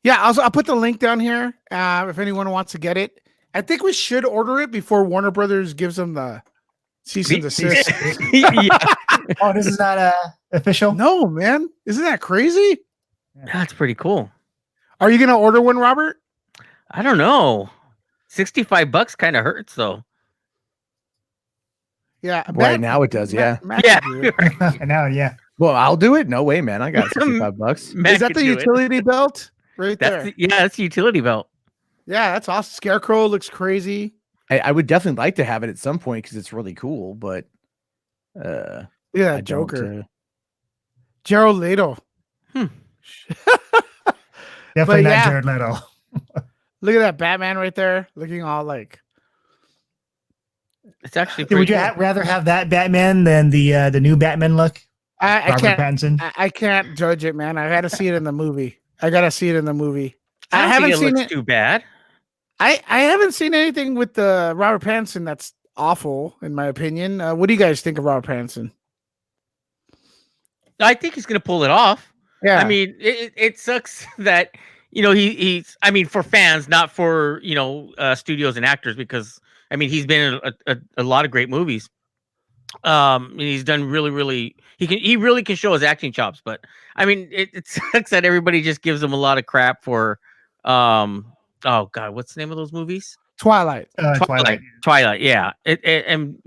Yeah, I'll put the link down here if anyone wants to get it. I think we should order it before Warner Brothers gives them the cease and desist. Yeah, Oh, this is not official? No, man. Isn't that crazy? that's pretty cool. Are you going to order one, Robert? I don't know. $65 kind of hurts though. Yeah. Right now it does, yeah. Matt Yeah. can do it. And now, yeah. Well, I'll do it. No way, man. I got $65. Matt Is that could the do it. utility belt right That's there? that's the utility belt. Yeah, that's awesome. Scarecrow looks crazy. I would definitely like to have it at some point because it's really cool, but Look at I that don't, Joker. Jared Leto. Definitely not yeah. Jared Leto. Look at that Batman right there, looking all like. It's actually Would pretty you cool. rather have that Batman than the new Batman look? I Robert can't. Pattinson. I can't judge it, man. I got to see it in the movie. I got to see it in the movie. I don't haven't think it seen looks it. too bad. I haven't seen anything with the Robert Pattinson that's awful, in my opinion. What do you guys think of Robert Pattinson? I think he's gonna pull it off. Yeah, I mean, it sucks that he's. I mean, for fans, not for studios and actors, because I mean he's been in a lot of great movies. And he's done really. He really can show his acting chops, but I mean, it sucks that everybody just gives him a lot of crap for. Oh God, what's the name of those movies? Twilight. Twilight. Yeah. And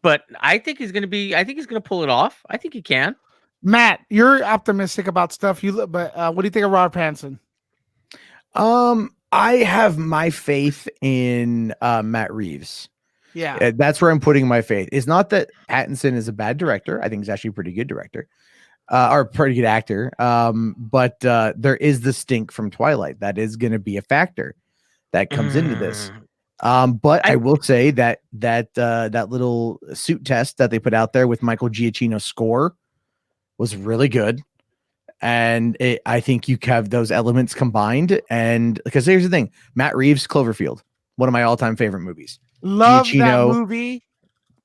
but I think he's gonna be. I think he's gonna pull it off. I think he can. Matt, you're optimistic about stuff. But what do you think of Robert Pattinson? I have my faith in Matt Reeves. Yeah, That's where I'm putting my faith. It's not that Pattinson is a bad director. I think he's actually a pretty good director, or a pretty good actor. But there is the stink from Twilight that is going to be a factor that comes into this. But I will say that little suit test that they put out there with Michael Giacchino's score was really good. And I think you have those elements combined. And because here's the thing, Matt Reeves, Cloverfield, one of my all-time favorite movies. love that Giacchino- movie.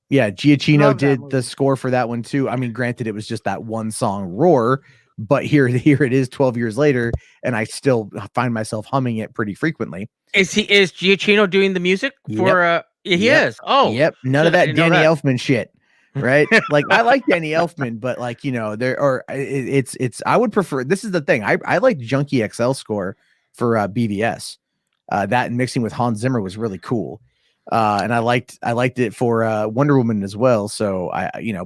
Yeah, Giacchino Love that did movie. the score for that one too. I mean, granted, it was just that one song, Roar, but here it is 12 years later, and I still find myself humming it pretty frequently. Is Giacchino doing the music for? He Yep. is. Oh, Yep, none of shit, I that didn't know Danny that. Elfman shit. Right? Like I like Danny Elfman, but like it's I would prefer. This is the thing. I like Junkie XL score for BVS. That and mixing with Hans Zimmer was really cool. And I liked it for Wonder Woman as well. So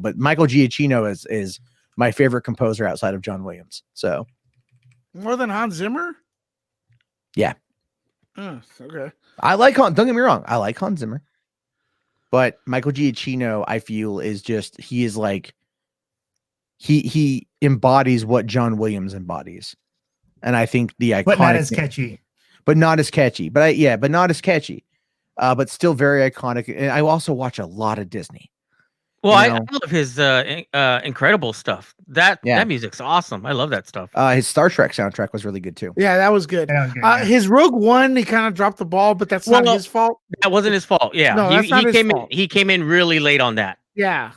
but Michael Giacchino is my favorite composer outside of John Williams. So More than Hans Zimmer? Yeah. Oh, okay. I like don't get me wrong, I like Hans Zimmer. But Michael Giacchino, I feel, is just he is like he embodies what John Williams embodies. And I think the iconic, But not as catchy. but not as catchy. But not as catchy. But still very iconic. And I also watch a lot of Disney. Well, You I know? love his incredible stuff. That music's awesome. I love that stuff. His Star Trek soundtrack was really good too. Yeah, that was good. That was good, yeah. His Rogue One, he kind of dropped the ball, but that's not Well, his fault. That wasn't his fault. Yeah, No, that's not his came fault. in. He came in really late on that. Yeah.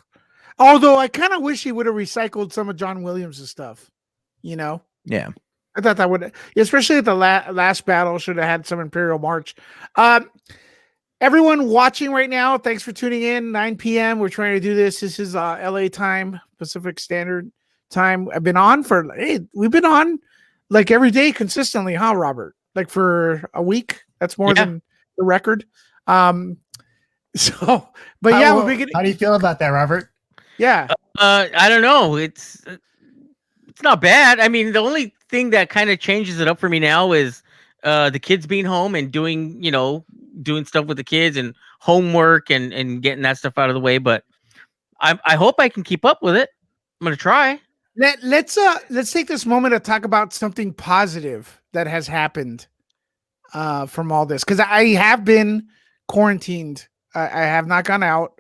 Although I kind of wish he would have recycled some of John Williams' stuff. Yeah. I thought that would, especially at the last battle, should have had some Imperial March. Everyone watching right now, thanks for tuning in. 9 p.m. We're trying to do this. This is LA time, Pacific Standard Time. We've been on like every day consistently, huh, Robert? Like for a week. That's more than the record. So, but yeah, we're beginning. How do you feel about that, Robert? Yeah. I don't know. It's not bad. I mean, the only thing that kind of changes it up for me now is the kids being home and doing stuff with the kids and homework and getting that stuff out of the way. But I hope I can keep up with it. I'm gonna try. Let's take this moment to talk about something positive that has happened from all this, because I have been quarantined. I have not gone out.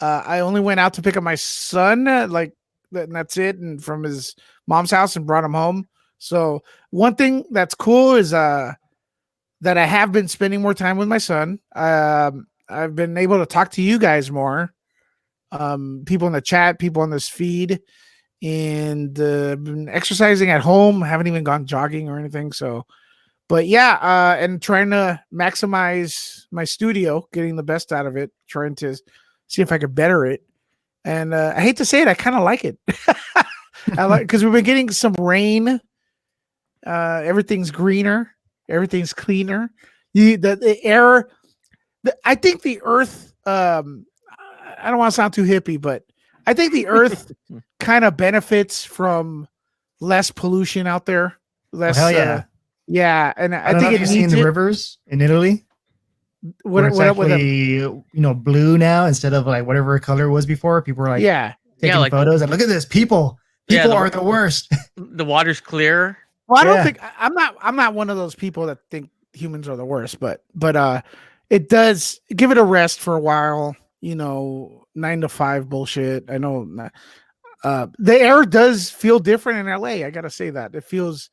I only went out to pick up my son, and that's it, and from his mom's house, and brought him home. So one thing that's cool is that I have been spending more time with my son. I've been able to talk to you guys more, people in the chat, people on this feed, and been exercising at home. Haven't even gone jogging or anything. So, but yeah, and trying to maximize my studio, getting the best out of it, trying to see if I could better it. And I hate to say it, I kind of like it. I like, because we've been getting some rain. Everything's greener. Everything's cleaner. The air. I think the earth. I don't want to sound too hippie, but I think the earth kind of benefits from less pollution out there. Less, hell yeah. Yeah, and I I don't know think if it you've seen needs the it. rivers in Italy. What, Where it's actually blue now instead of like whatever color it was before. People were like yeah. taking like- photos and look at this. People Yeah, the- are the worst. The water's clear. Well, I don't Yeah. think I'm not one of those people that think humans are the worst, but it does give it a rest for a while. 9 to 5 bullshit. I know. The air does feel different in LA. I gotta say that it feels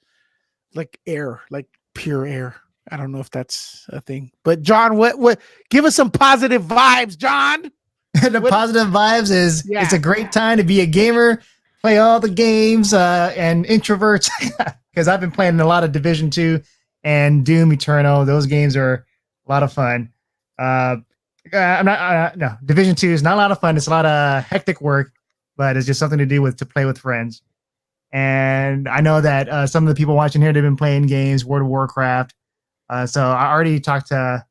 like air, like pure air. I don't know if that's a thing, but John, what? Give us some positive vibes, John. The positive vibes is Yeah. it's a great time to be a gamer, play all the games, and introverts. Because I've been playing a lot of Division 2 and Doom Eternal. Those games are a lot of fun. No, Division 2 is not a lot of fun. It's a lot of hectic work, but it's just something to play with friends. And I know that some of the people watching here, they've been playing games, World of Warcraft. So I already talked to,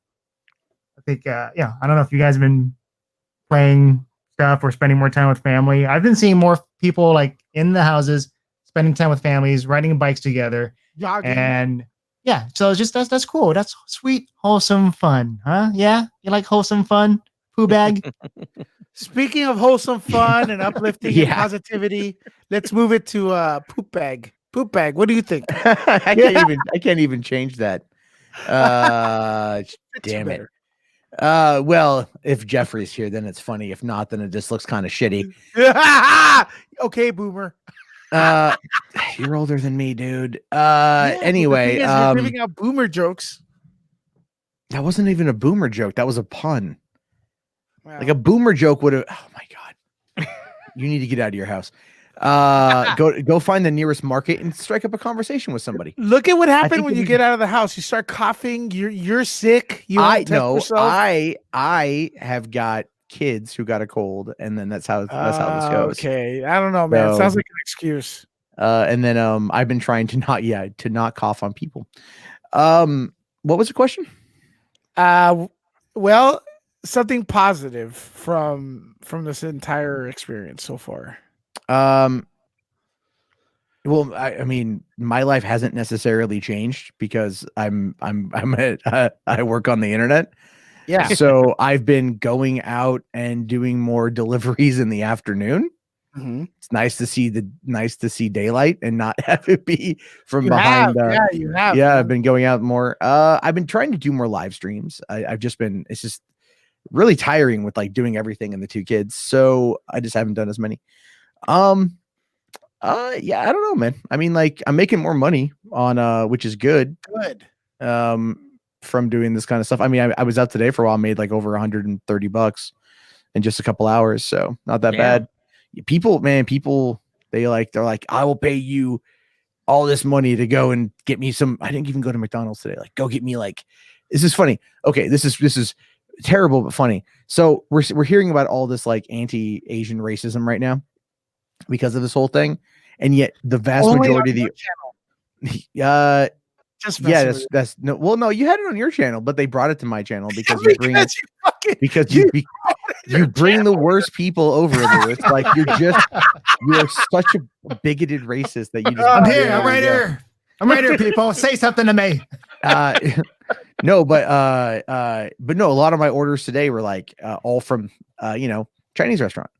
I think, I don't know if you guys have been playing stuff or spending more time with family. I've been seeing more people like in the houses, spending time with families, riding bikes together. Jogging. And yeah, so it's just that's cool. That's sweet, wholesome fun, huh? Yeah, you like wholesome fun, poo bag. Speaking of wholesome fun and uplifting and Yeah. positivity, let's move it to poop bag. Poop bag. What do you think? I can't even change that. Damn it. Well, if Jeffrey's here, then it's funny. If not, then it just looks kind of shitty. Okay, boomer. You're older than me, dude. Yeah, but the Anyway, thing is, you're giving out boomer jokes. that wasn't even a boomer joke. That was a pun. Wow. Like a boomer joke would have. Oh my god, you need to get out of your house. Go find the nearest market and strike up a conversation with somebody. Look at what happened think when if you we- get out of the house. You start coughing. You're sick. You I won't test know. yourself. I have got kids who got a cold, and then that's how this goes. Okay, I don't know, man. It So- sounds like an excuse. And then I've been trying to not cough on people. What was the question? Well, something positive from this entire experience so far. Well, I mean, my life hasn't necessarily changed because I work on the internet. Yeah. So I've been going out and doing more deliveries in the afternoon. Mhm. It's nice to see daylight and not have it be from You behind. have, you have. Yeah, man. I've been going out more. I've been trying to do more live streams. It's just really tiring with like doing everything and the two kids. So I just haven't done as many. Yeah, I don't know, man. I mean, like I'm making more money on which is good. Good. From doing this kind of stuff. I mean, I was out today for a while, made like over $130 in just a couple hours. So not that Yeah. bad. People, they're like, I will pay you all this money to go and get me some. I didn't even go to McDonald's today. Like, go get me like, this is funny. Okay. This is terrible, but funny. So we're hearing about all this like anti-Asian racism right now because of this whole thing. And yet the vast Only majority on of your the, channel. Just yeah, messing with that's no. Well, no, you had it on your channel, but they brought it to my channel you. because you bring Because you bring the worst people over. Lou. It's like you are such a bigoted racist that you just. I'm Oh, here. yeah, I'm right here. I'm right here, people. Say something to me. No, but no, a lot of my orders today were like all from Chinese restaurant,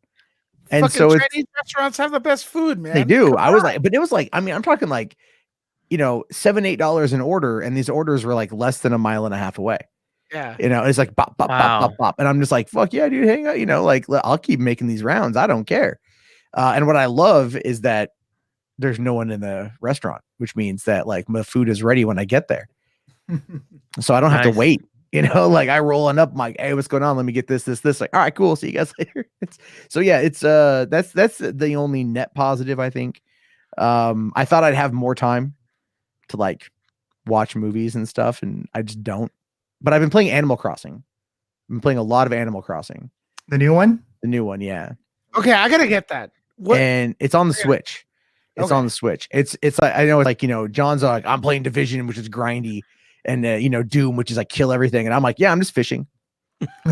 and fucking so it's, Chinese restaurants have the best food, man. they do. Come I was on. like, but it was like, I mean, I'm talking like, $7-8 an order, and these orders were like less than a mile and a half away. yeah. It's like bop, bop, bop, Wow. bop, bop. And I'm just like, fuck yeah, dude, hang out, like I'll keep making these rounds. I don't care. And what I love is that there's no one in the restaurant, which means that like my food is ready when I get there. So I don't have to Nice. wait. Like I rolling up, I'm like, hey, what's going on? Let me get this. Like, all right, cool. See you guys later. That's the only net positive, I think. I thought I'd have more time to like watch movies and stuff, and I just don't. But I've been playing Animal Crossing. I've been playing a lot of Animal Crossing. The new one? The new one, yeah. Okay, I gotta get that. What? And it's on the Switch. It's Okay. on the Switch. It's like, I know, it's like, John's like, I'm playing Division, which is grindy, and Doom, which is like kill everything. And I'm like, yeah, I'm just fishing. I'm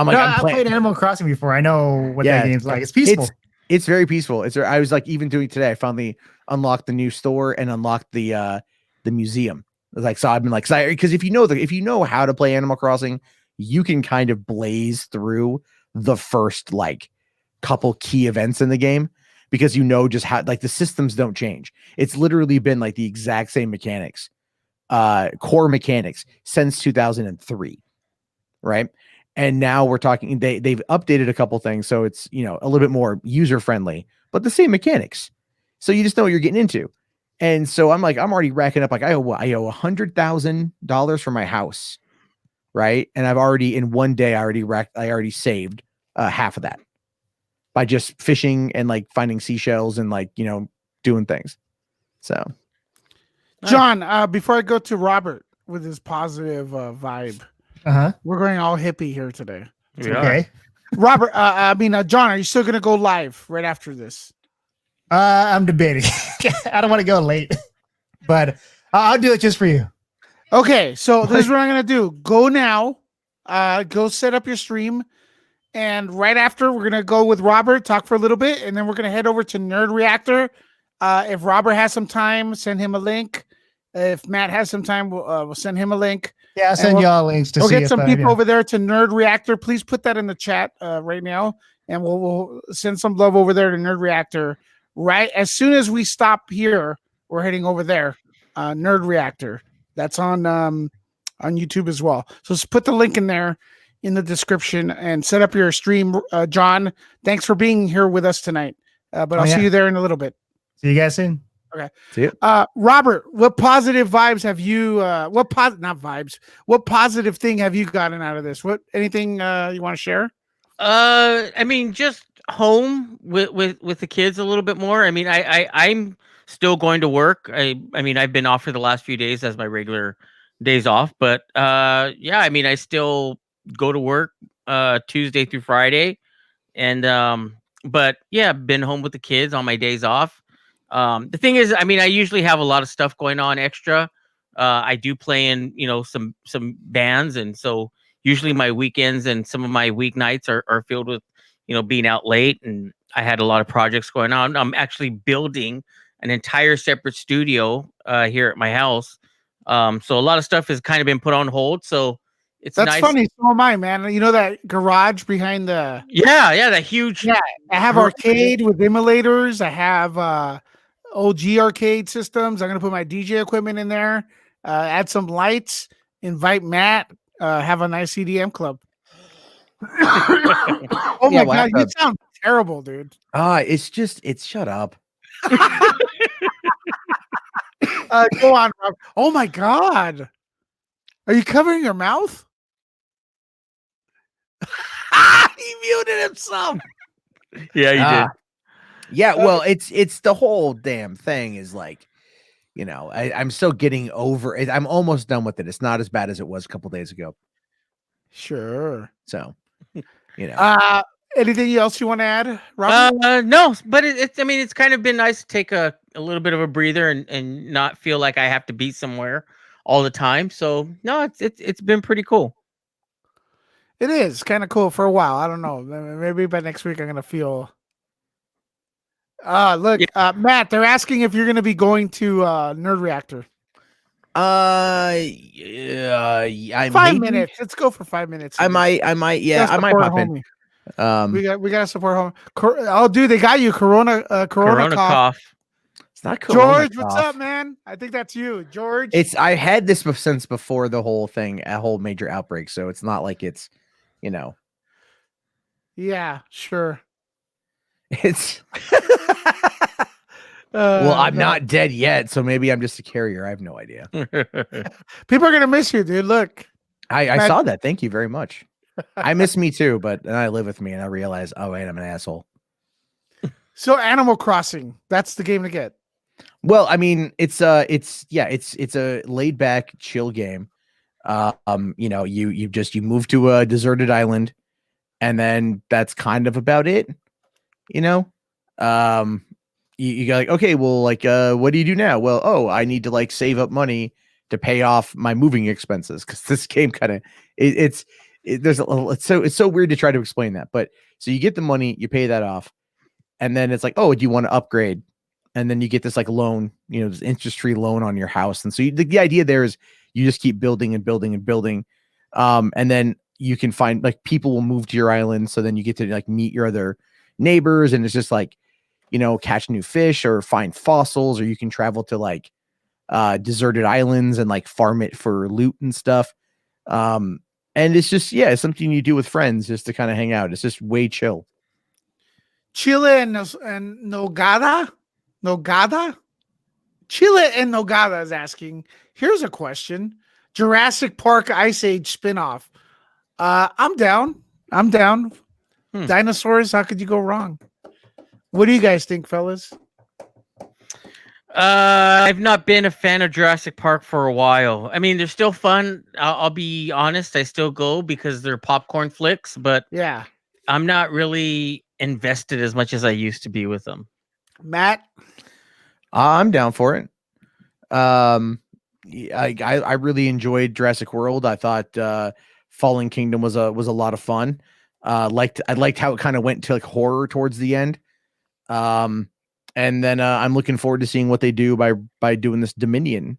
like, No, I'm I playing. played Animal Crossing before. I know what Yeah, that game's like. It's peaceful. It's very peaceful. I was like even doing today. I finally unlocked the new store and unlocked the museum. It's like so I've been like because if you know how to play Animal Crossing, you can kind of blaze through the first like couple key events in the game because you know just how like the systems don't change. It's literally been like the exact same mechanics, core mechanics since 2003, right? And now we're talking they've updated a couple things so it's a little bit more user friendly, but the same mechanics. So you just know what you're getting into. And so I'm already racking up like I owe $100,000 for my house, right? And I've already in one day I already saved half of that by just fishing and like finding seashells and like doing things. So, John, before I go to Robert with his positive vibe, we're going all hippie here today. Okay. Robert, John, are you still gonna go live right after this? I'm debating. I don't want to go late, but I'll do it just for you. Okay, so this is what I'm gonna do. Go now. Go set up your stream, and right after we're gonna go with Robert, talk for a little bit, and then we're gonna head over to Nerd Reactor. If Robert has some time, send him a link. If Matt has some time, we'll send him a link. Yeah, I'll send y'all links to we'll see get some people over there to Nerd Reactor. Please put that in the chat right now, and we'll send some love over there to Nerd Reactor. Right as soon as we stop here, we're heading over there. Nerd Reactor. That's on YouTube as well. So just put the link in there in the description and set up your stream. John, thanks for being here with us tonight. But I'll see you there in a little bit. See you guys soon. Okay. See you. Robert, what positive vibes have you? What positive thing have you gotten out of this? Anything you want to share? I mean, just home with the kids a little bit more. I mean, I'm still going to work. I mean, I've been off for the last few days as my regular days off, but yeah, I mean, I still go to work Tuesday through Friday, and but yeah, been home with the kids on my days off. The thing is, I mean, I usually have a lot of stuff going on extra. I do play in some bands, and so usually my weekends and some of my weeknights are filled with being out late, and I had a lot of projects going on. I'm actually building an entire separate studio here at my house. So a lot of stuff has kind of been put on hold. So that's nice. Funny. So am I, man. You know that garage behind the that huge. Yeah, I have arcade with emulators. I have OG arcade systems. I'm gonna put my DJ equipment in there. Add some lights. Invite Matt. Have a nice EDM club. Oh my god, you sound terrible, dude. It's shut up. Go on, Rob. Oh my god. Are you covering your mouth? He muted himself. Yeah, you did. Yeah, well, it's the whole damn thing is like, I'm still getting over it. I'm almost done with it. It's not as bad as it was a couple days ago. Sure. So, anything else you want to add, Robert? No, but it's I mean, it's kind of been nice to take a little bit of a breather and not feel like I have to be somewhere all the time. So no, it's been pretty cool. It is kind of cool for a while. I don't know. Maybe by next week I'm gonna feel. Look, Matt, they're asking if you're gonna be going to Nerd Reactor. 5 minutes. Let's go for 5 minutes. I might. Yeah, I might pop in. We gotta support home. Oh, dude, they got you. Corona cough. It's not Corona George. cough. What's up, man? I think that's you, George. I had this since before the whole thing, a whole major outbreak. So it's not like it's, Yeah, sure. It's. Well, I'm not dead yet, so maybe I'm just a carrier. I have no idea. People are gonna miss you, dude. Look, I saw that. Thank you very much. I miss me too, but then I live with me and I realize, oh wait, I'm an asshole. So Animal Crossing, that's the game to get. Well, I mean, it's a laid back, chill game. You move to a deserted island, and then that's kind of about it. You go like, okay, well, like, what do you do now? Well, I need to like save up money to pay off my moving expenses because this game kind of it's so weird to try to explain that. But so you get the money, you pay that off, and then it's like, oh, do you want to upgrade? And then you get this like loan, this interest-free loan on your house. And so the idea there is you just keep building and building and building. And then you can find like people will move to your island. So then you get to like meet your other neighbors, and it's just like, catch new fish or find fossils, or you can travel to like deserted islands and like farm it for loot and stuff. And it's just, it's something you do with friends just to kind of hang out. It's just way chill. Chile and Nogada? Nogada? Chile and Nogada is asking, here's a question. Jurassic Park Ice Age spinoff. I'm down. Dinosaurs, how could you go wrong? What do you guys think, fellas? I've not been a fan of Jurassic Park for a while. I mean, they're still fun. I'll be honest. I still go because they're popcorn flicks, but Yeah. I'm not really invested as much as I used to be with them. Matt? I'm down for it. I really enjoyed Jurassic World. I thought Fallen Kingdom was a lot of fun. I liked how it kind of went to like horror towards the end. And then I'm looking forward to seeing what they do by doing this Dominion,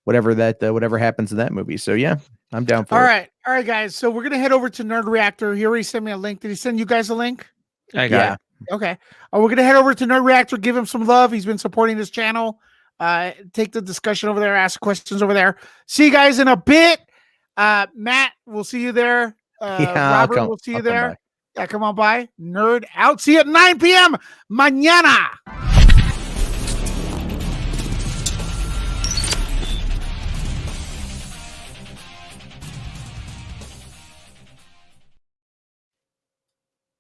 whatever happens in that movie. So yeah, I'm down for it. All right, guys. So we're gonna head over to Nerd Reactor. He already sent me a link. Did he send you guys a link? I got it. Okay. We're gonna head over to Nerd Reactor. Give him some love. He's been supporting this channel. Take the discussion over there. Ask questions over there. See you guys in a bit. Matt, we'll see you there. Robert, we'll see you there. Yeah, come on by. Nerd out. See you at 9 p.m. mañana.